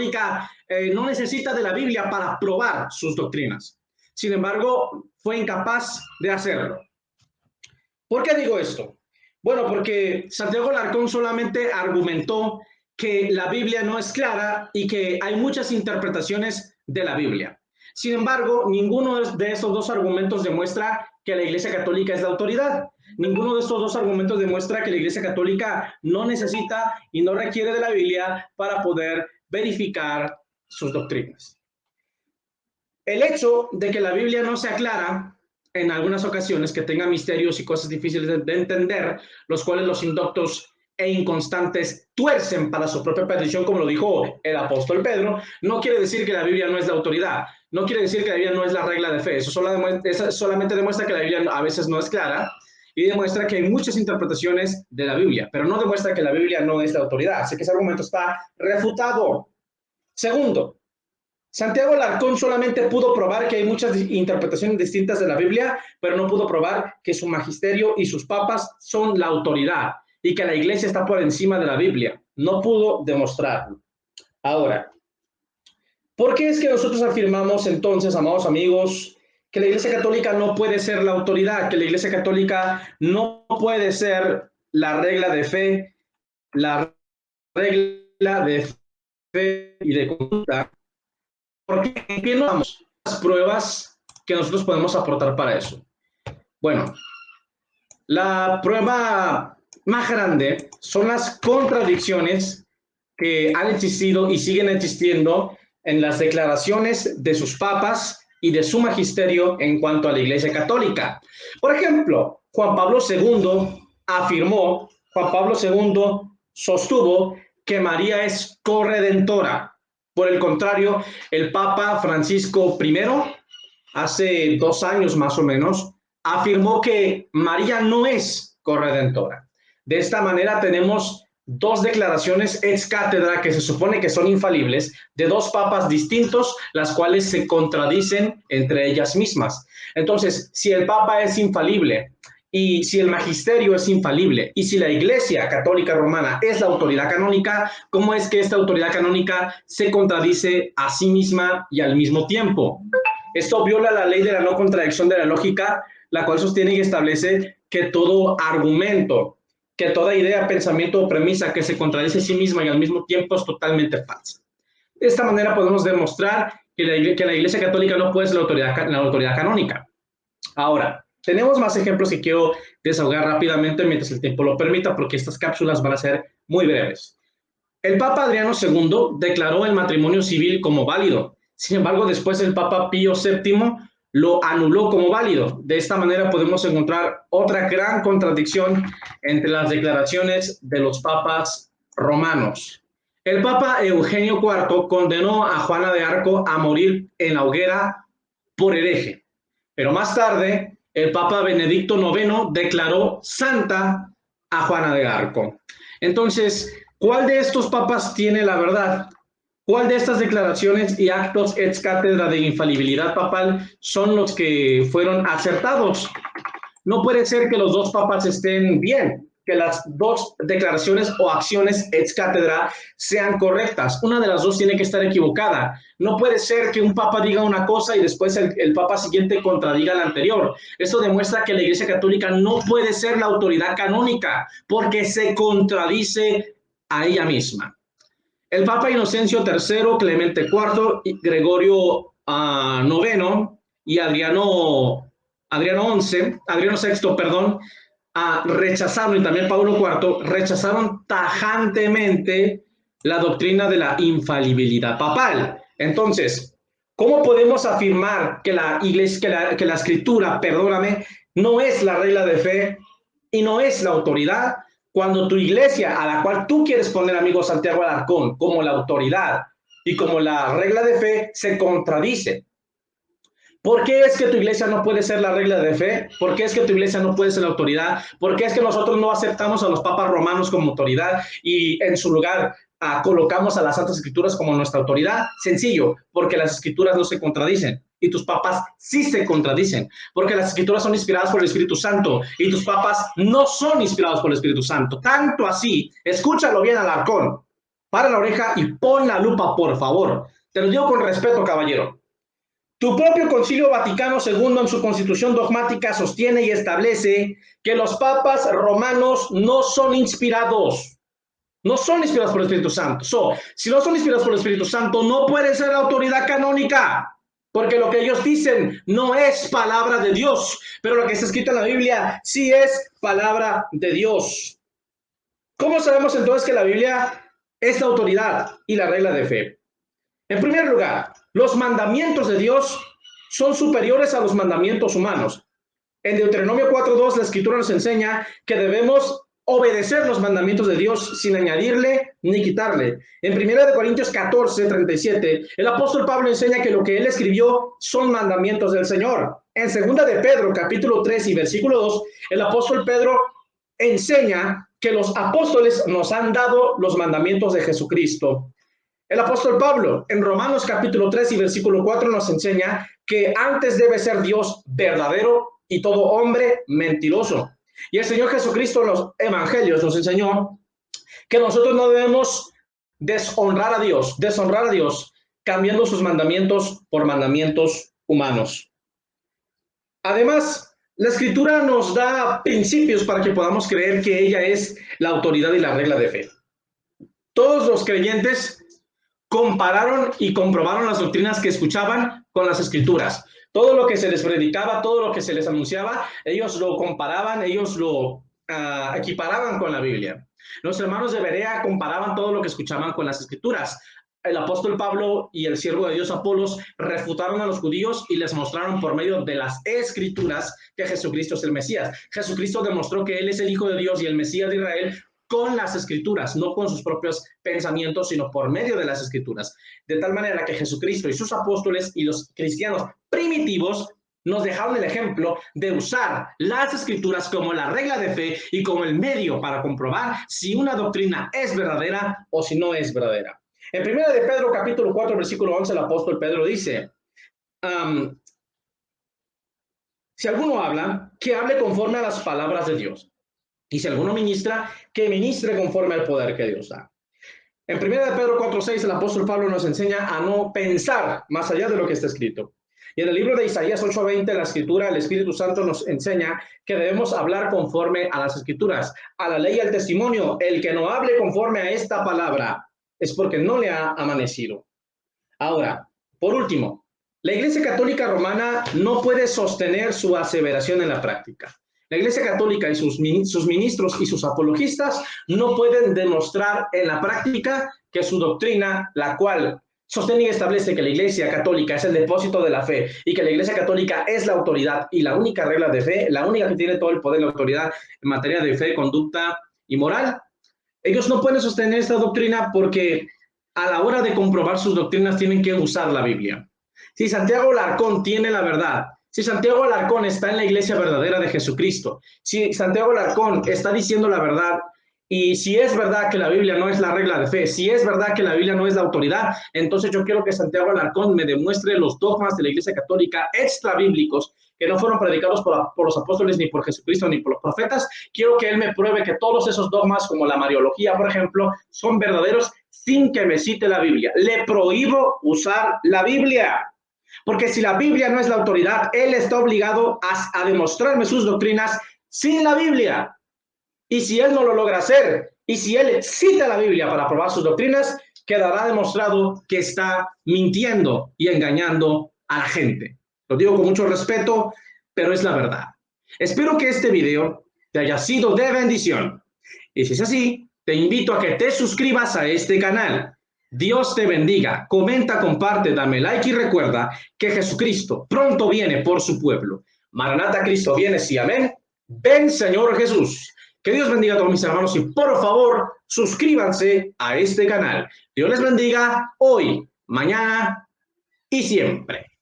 Católica no necesita de la Biblia para probar sus doctrinas. Sin embargo, fue incapaz de hacerlo. ¿Por qué digo esto? Bueno, porque Santiago Alarcón solamente argumentó que la Biblia no es clara y que hay muchas interpretaciones de la Biblia. Sin embargo, ninguno de estos dos argumentos demuestra que la Iglesia Católica es la autoridad. Ninguno de estos dos argumentos demuestra que la Iglesia Católica no necesita y no requiere de la Biblia para poder verificar sus doctrinas. El hecho de que la Biblia no sea clara en algunas ocasiones, que tenga misterios y cosas difíciles de entender, los cuales los indoctos e inconstantes tuercen para su propia perdición, como lo dijo el apóstol Pedro, no quiere decir que la Biblia no es la autoridad, no quiere decir que la Biblia no es la regla de fe. Eso solamente demuestra que la Biblia a veces no es clara y demuestra que hay muchas interpretaciones de la Biblia, pero no demuestra que la Biblia no es la autoridad. Así que ese argumento está refutado. Segundo, Santiago Alarcón solamente pudo probar que hay muchas interpretaciones distintas de la Biblia, pero no pudo probar que su magisterio y sus papas son la autoridad y que la iglesia está por encima de la Biblia. No pudo demostrarlo. Ahora, ¿por qué es que nosotros afirmamos entonces, amados amigos, que la Iglesia Católica no puede ser la autoridad, que la Iglesia Católica no puede ser la regla de fe, la regla de fe y de conducta? ¿Por qué no damos las pruebas que nosotros podemos aportar para eso? Bueno, la prueba más grande son las contradicciones que han existido y siguen existiendo en las declaraciones de sus papas y de su magisterio en cuanto a la Iglesia Católica. Por ejemplo, Juan Pablo II sostuvo que María es corredentora. Por el contrario, el Papa Francisco I, hace 2 años más o menos, afirmó que María no es corredentora. De esta manera tenemos 2 declaraciones ex cátedra que se supone que son infalibles de 2 papas distintos, las cuales se contradicen entre ellas mismas. Entonces, si el Papa es infalible y si el magisterio es infalible y si la Iglesia Católica Romana es la autoridad canónica, ¿cómo es que esta autoridad canónica se contradice a sí misma y al mismo tiempo? Esto viola la ley de la no contradicción de la lógica, la cual sostiene y establece que todo argumento, que toda idea, pensamiento o premisa que se contradice a sí misma y al mismo tiempo es totalmente falsa. De esta manera podemos demostrar que la Iglesia Católica no puede ser la autoridad canónica. Ahora, tenemos más ejemplos que quiero desahogar rápidamente mientras el tiempo lo permita, porque estas cápsulas van a ser muy breves. El Papa Adriano II declaró el matrimonio civil como válido. Sin embargo, después el Papa Pío VII lo anuló como válido. De esta manera podemos encontrar otra gran contradicción entre las declaraciones de los papas romanos. El Papa Eugenio IV condenó a Juana de Arco a morir en la hoguera por hereje. Pero más tarde, el Papa Benedicto IX declaró santa a Juana de Arco. Entonces, ¿cuál de estos papas tiene la verdad? ¿Cuál de estas declaraciones y actos ex cátedra de infalibilidad papal son los que fueron acertados? No puede ser que los 2 papas estén bien, que las 2 declaraciones o acciones ex cátedra sean correctas. Una de las 2 tiene que estar equivocada. No puede ser que un papa diga una cosa y después el papa siguiente contradiga la anterior. Eso demuestra que la Iglesia Católica no puede ser la autoridad canónica porque se contradice a ella misma. El Papa Inocencio III, Clemente IV, Gregorio IX y Adriano VI, rechazaron, y también Pablo IV, rechazaron tajantemente la doctrina de la infalibilidad papal. Entonces, ¿cómo podemos afirmar que la Iglesia, que la Escritura, no es la regla de fe y no es la autoridad, cuando tu iglesia, a la cual tú quieres poner, amigo Santiago Alarcón, como la autoridad y como la regla de fe, se contradice? ¿Por qué es que tu iglesia no puede ser la regla de fe? ¿Por qué es que tu iglesia no puede ser la autoridad? ¿Por qué es que nosotros no aceptamos a los papas romanos como autoridad y en su lugar colocamos a las Santas Escrituras como nuestra autoridad? Sencillo, porque las Escrituras no se contradicen y tus papas sí se contradicen, porque las Escrituras son inspiradas por el Espíritu Santo y tus papas no son inspirados por el Espíritu Santo. Tanto así, escúchalo bien, Alarcón, para la oreja y pon la lupa, por favor. Te lo digo con respeto, caballero. Tu propio Concilio Vaticano II en su constitución dogmática sostiene y establece que los papas romanos no son inspirados. No son inspirados por el Espíritu Santo. Si no son inspirados por el Espíritu Santo, no pueden ser autoridad canónica, porque lo que ellos dicen no es palabra de Dios, pero lo que está escrito en la Biblia sí es palabra de Dios. ¿Cómo sabemos entonces que la Biblia es la autoridad y la regla de fe? En primer lugar, los mandamientos de Dios son superiores a los mandamientos humanos. En Deuteronomio 4:2 la Escritura nos enseña que debemos obedecer los mandamientos de Dios sin añadirle ni quitarle. En 1 Corintios 14:37 el apóstol Pablo enseña que lo que él escribió son mandamientos del Señor. En 2 de Pedro capítulo 3 y versículo 2 el apóstol Pedro enseña que los apóstoles nos han dado los mandamientos de Jesucristo. El apóstol Pablo en Romanos capítulo 3 y versículo 4 nos enseña que antes debe ser Dios verdadero y todo hombre mentiroso. Y el Señor Jesucristo en los evangelios nos enseñó que nosotros no debemos deshonrar a Dios cambiando sus mandamientos por mandamientos humanos. Además, la Escritura nos da principios para que podamos creer que ella es la autoridad y la regla de fe. Todos los creyentes compararon y comprobaron las doctrinas que escuchaban con las Escrituras. Todo lo que se les predicaba, todo lo que se les anunciaba, ellos lo comparaban, ellos lo equiparaban con la Biblia. Los hermanos de Berea comparaban todo lo que escuchaban con las Escrituras. El apóstol Pablo y el siervo de Dios Apolos refutaron a los judíos y les mostraron por medio de las Escrituras que Jesucristo es el Mesías. Jesucristo demostró que Él es el Hijo de Dios y el Mesías de Israel con las Escrituras, no con sus propios pensamientos, sino por medio de las Escrituras. De tal manera que Jesucristo y sus apóstoles y los cristianos primitivos nos dejaron el ejemplo de usar las Escrituras como la regla de fe y como el medio para comprobar si una doctrina es verdadera o si no es verdadera. En 1 de Pedro capítulo 4 versículo 11 el apóstol Pedro dice, si alguno habla, que hable conforme a las palabras de Dios. Y si alguno ministra, que ministre conforme al poder que Dios da. En 1 de Pedro 4:6 el apóstol Pablo nos enseña a no pensar más allá de lo que está escrito. Y en el libro de Isaías 8:20 la Escritura, el Espíritu Santo nos enseña que debemos hablar conforme a las Escrituras, a la ley y al testimonio. El que no hable conforme a esta palabra es porque no le ha amanecido. Ahora, por último, la Iglesia Católica Romana no puede sostener su aseveración en la práctica. La Iglesia Católica y sus ministros y sus apologistas no pueden demostrar en la práctica que su doctrina, la cual sostiene y establece que la Iglesia Católica es el depósito de la fe y que la Iglesia Católica es la autoridad y la única regla de fe, la única que tiene todo el poder y la autoridad en materia de fe, conducta y moral. Ellos no pueden sostener esta doctrina porque a la hora de comprobar sus doctrinas tienen que usar la Biblia. Si Santiago Alarcón tiene la verdad, si Santiago Alarcón está en la iglesia verdadera de Jesucristo, si Santiago Alarcón está diciendo la verdad, y si es verdad que la Biblia no es la regla de fe, si es verdad que la Biblia no es la autoridad, entonces yo quiero que Santiago Alarcón me demuestre los dogmas de la iglesia católica extra bíblicos que no fueron predicados por los apóstoles, ni por Jesucristo, ni por los profetas. Quiero que él me pruebe que todos esos dogmas, como la Mariología, por ejemplo, son verdaderos sin que me cite la Biblia. Le prohíbo usar la Biblia. Porque si la Biblia no es la autoridad, él está obligado a demostrarme sus doctrinas sin la Biblia. Y si él no lo logra hacer, y si él cita la Biblia para probar sus doctrinas, quedará demostrado que está mintiendo y engañando a la gente. Lo digo con mucho respeto, pero es la verdad. Espero que este video te haya sido de bendición. Y si es así, te invito a que te suscribas a este canal. Dios te bendiga, comenta, comparte, dame like y recuerda que Jesucristo pronto viene por su pueblo. Maranata, Cristo viene, sí, amén. Ven, Señor Jesús. Que Dios bendiga a todos mis hermanos y por favor suscríbanse a este canal. Dios les bendiga hoy, mañana y siempre.